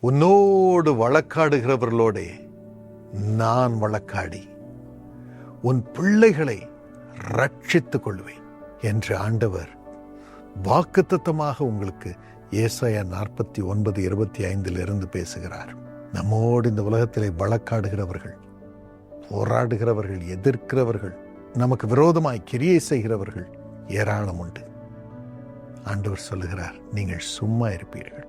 உன்னோடு வழக்காடுகிறவர்களோடே நான் வழக்காடி உன் பிள்ளைகளை ரட்சித்துக் கொள்வேன் என்று ஆண்டவர் வாக்குத்தத்தமாக உங்களுக்கு ஏசாயா 49:25 பேசுகிறார். நம்மோடு இந்த உலகத்திலே வழக்காடுகிறவர்கள், போராடுகிறவர்கள், எதிர்க்கிறவர்கள், நமக்கு விரோதமாய் கிரியை செய்கிறவர்கள் ஏராளம் உண்டு. ஆண்டவர் சொல்லுகிறார், நீங்கள் சும்மா இருப்பீர்கள்,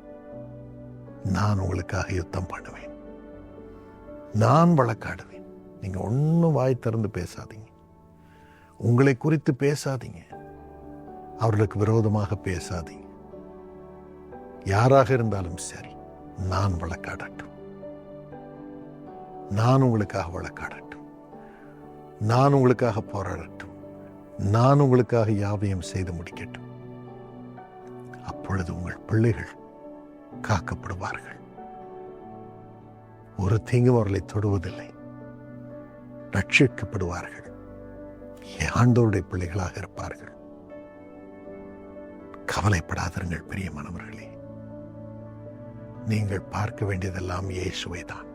நான் உங்களுக்காக யுத்தம் பண்ணுவேன், நான் வழக்காடுவேன். நீங்க ஒன்றும் வாய் திறந்து பேசாதீங்க, உங்களை குறித்து பேசாதீங்க, அவர்களுக்கு விரோதமாக பேசாதீங்க. யாராக இருந்தாலும் சரி, நான் வழக்காடட்டும், நான் உங்களுக்காக வழக்காடட்டும், நான் உங்களுக்காக போராடட்டும், நான் உங்களுக்காக யாவையும் செய்து முடிக்கட்டும். அப்பொழுது உங்கள் பிள்ளைகள் காக்கப்படுவார்கள், ஒரு தீங்கும் அவர்களை தொடுவதில்லை, ரட்சிக்கப்படுவார்கள், ஆண்டவருடைய பிள்ளைகளாக இருப்பார்கள். கவலைப்படாதீர்கள் பிரியமானவர்களே, நீங்கள் பார்க்க வேண்டியதெல்லாம் இயேசுவை தான்.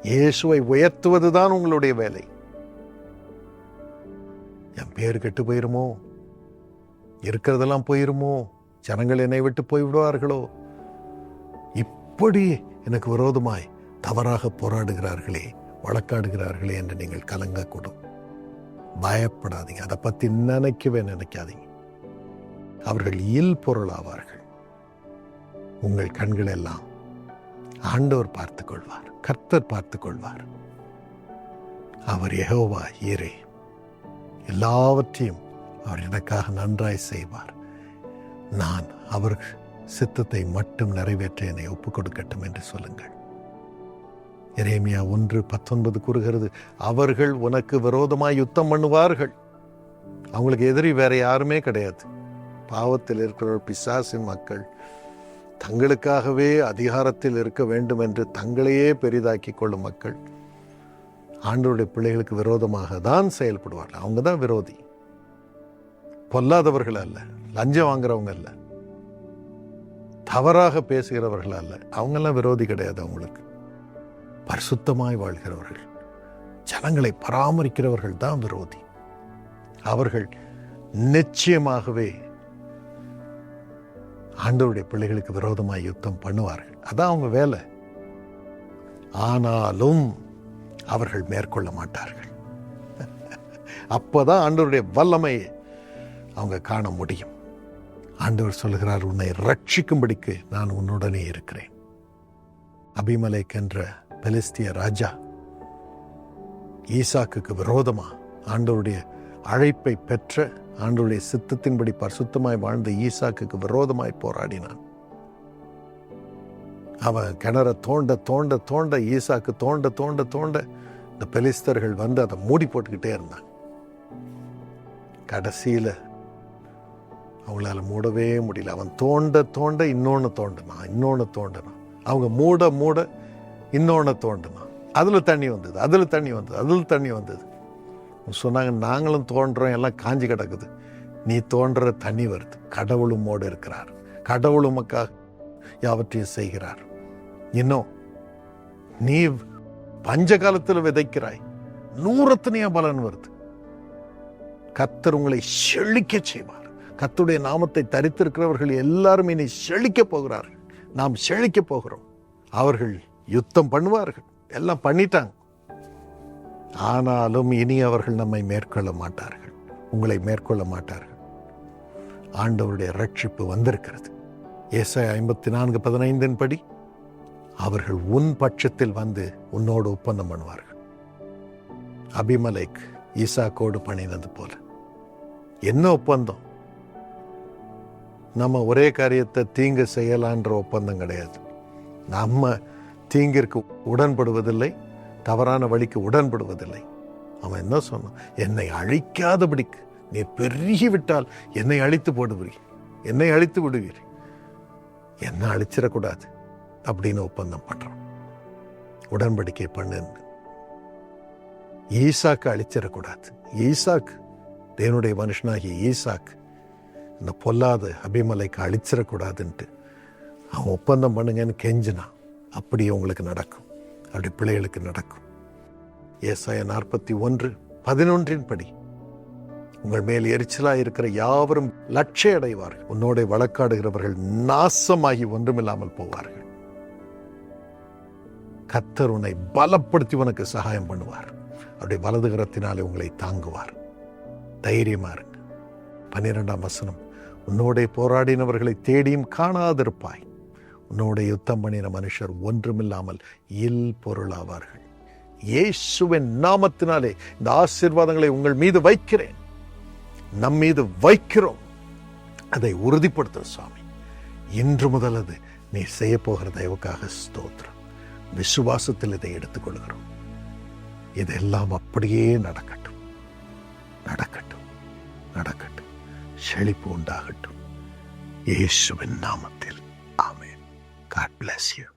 இயேசுவை உயர்த்துவதுதான் உங்களுடைய வேலை. என் பேர் கெட்டு போயிருமோ, இருக்கிறதெல்லாம் போயிருமோ, ஜனங்கள் என்னை விட்டு போய்விடுவார்களோ, இப்படி எனக்கு விரோதமாய் தவறாக போராடுகிறார்களே, வழக்காடுகிறார்களே என்று நீங்கள் கலங்கக்கூடும். பயப்படாதீங்க, அதை பற்றி நினைக்காதீங்க. அவர்கள் இல் பொருளாவார்கள். உங்கள் கண்கள் எல்லாம் ஆண்டவர் பார்த்துக் கொள்வார், கர்த்தர் பார்த்துக் கொள்வார். அவர் யெகோவா ஈரே, எல்லாவற்றையும் அவர் எனக்காக நன்றாய் செய்வார். நான் அவர் சித்தத்தை மட்டும் நிறைவேற்ற என்னை ஒப்புக் கொடுக்கட்டும் என்று சொல்லுங்கள். எரேமியா 1:19 கூறுகிறது, அவர்கள் உனக்கு விரோதமாய் யுத்தம் பண்ணுவார்கள். அவங்களுக்கு எதிரி வேற யாருமே கிடையாது. பாவத்தில் இருக்கிற பிசாசின் மக்கள் தங்களுக்காகவே அதிகாரத்தில் இருக்க வேண்டும் என்று தங்களையே பெரிதாக்கி கொள்ளும் மக்கள் ஆண்டவருடைய பிள்ளைகளுக்கு விரோதமாக தான் செயல்படுவார்கள். அவங்க தான் விரோதி, பொல்லாதவர்கள் அல்ல, லஞ்சம் வாங்குறவங்க அல்ல, தவறாக பேசுகிறவர்கள் அல்ல. அவங்கெல்லாம் விரோதி கிடையாது. அவங்களுக்கு பரிசுத்தமாய் வாழ்கிறவர்கள், ஜனங்களை பராமரிக்கிறவர்கள் தான் விரோதி. அவர்கள் நிச்சயமாகவே ஆண்டவருடைய பிள்ளைகளுக்கு விரோதமாய் யுத்தம் பண்ணுவார்கள். அதான் அவங்க வேலை. ஆனாலும் அவர்கள் மேற்கொள்ள மாட்டார்கள். அப்போதான் ஆண்டவருடைய வல்லமையை அவங்க காண முடியும். ஆண்டவர் சொல்லுகிறார், உன்னை ரட்சிக்கும்படிக்கு நான் உன்னுடனே இருக்கிறேன். அபிமெலேக் என்ற பெலிஸ்திய ராஜா ஈசாக்குக்கு விரோதமா ஆண்டவருடைய அழைப்பை பெற்ற, ஆண்டவருடைய சித்தத்தின்படி பரிசுத்தமாய் வாழ்ந்த ஈசாக்குக்கு விரோதமாய் போராடினான். அவன் கிணற தோண்ட தோண்ட தோண்ட ஈசாக்கு தோண்ட தோண்ட தோண்ட இந்த பெலிஸ்தர்கள் வந்து அதை மூடி போட்டுக்கிட்டே இருந்தாங்க. கடைசியில அவங்களால மூடவே முடியல. அவன் தோண்ட தோண்ட இன்னொன்னு தோண்டினான். அவங்க மூட மூட இன்னொன்னு தோண்டினான். அதுல தண்ணி வந்தது, அதுல தண்ணி வந்தது. சொன்னாங்க, நாங்களும் தோன்றோம், எல்லாம் காஞ்சி கிடக்குது, நீ தோன்ற தண்ணி வருது. கடவுளும் மோடு இருக்கிறார், கடவுளும் மக்கள் யாவற்றையும் செய்கிறார். இன்னும் நீ பஞ்ச காலத்தில் விதைக்கிறாய், 100 பலன் வருது. கர்த்தர் உங்களை செழிக்க செய்வார். கர்த்தருடைய நாமத்தை தரித்திருக்கிறவர்கள் எல்லாரும் இனி செழிக்க போகிறார்கள். நாம் செழிக்க போகிறோம். அவர்கள் யுத்தம் பண்ணுவார்கள், எல்லாம் பண்ணிட்டாங்க. ஆனாலும் இனி அவர்கள் நம்மை மேற்கொள்ள மாட்டார்கள், உங்களை மேற்கொள்ள மாட்டார்கள். ஆண்டவருடைய ரட்சிப்பு வந்திருக்கிறது. ஏசாயா 54:15 படி அவர்கள் உன் பட்சத்தில் வந்து உன்னோடு ஒப்பந்தம் பண்ணுவார்கள். அபிமெலேக் ஈசாக்கோடு பண்ணினது போல. என்ன ஒப்பந்தம்? நம்ம ஒரே காரியத்தை தீங்கு செய்யலான்ற ஒப்பந்தம் கிடையாது. நம்ம தீங்கிற்கு உடன்படுவதில்லை, தவறான வழிக்கு உடன்படுவதில்லை. அவன் என்ன சொன்னான்? என்னை அழிக்காதபடிக்கு நீ பெருகி விட்டால் என்னை அழித்து போடுவீர், என்னை அழித்து விடுவீர், என்ன அழிச்சிடக்கூடாது அப்படின்னு ஒப்பந்தம் பண்றான். உடன்படிக்கை பண்ணு. ஈசாக்கு அழிச்சிடக்கூடாது. ஈசாக்கு தேவனுடைய மனுஷனாகிய ஈசாக்கு இந்த பொல்லாத அபிமெலேக்கு அழிச்சிடக்கூடாதுன்ட்டு அவன் ஒப்பந்தம் பண்ணுங்கன்னு கெஞ்சினான். அப்படியே உங்களுக்கு நடக்கும், அப்படி பிள்ளைகளுக்கு நடக்கும். ஏசாயா 41:11 படி உங்கள் மேல் எரிச்சலாய் இருக்கிற யாவரும் லட்சை அடைவார்கள், உன்னோட வழக்காடுகிறவர்கள் நாசமாகி ஒன்றுமில்லாமல் போவார்கள். கர்த்தர் உன்னை பலப்படுத்தி உனக்கு சகாயம் பண்ணுவார், அவருடைய வலது கரத்தினாலே உங்களை தாங்குவார். தைரியமா இருங்க. 12ஆம் வசனம், உன்னோட போராடினவர்களை தேடியும் காணாதிருப்பாய், உன்னோட யுத்தம் பண்ணின மனுஷர் ஒன்றுமில்லாமல் இல் பொருளாவார்கள். இயேசுவின் நாமத்தினாலே இந்த ஆசீர்வாதங்களை உங்கள் மீது வைக்கிறேன், நம் மீது வைக்கிறோம். அதை உறுதிப்படுத்துற சுவாமி, இன்று முதல் அது நீ செய்ய போகிற தயவுக்காக ஸ்தோத்திரம். விசுவாசத்தில் இதை எடுத்துக்கொள்கிறோம். இதெல்லாம் அப்படியே நடக்கட்டும், நடக்கட்டும், நடக்கட்டும். செழிப்பு உண்டாகட்டும் இயேசுவின் நாமத்தில். ஆமென். God bless you.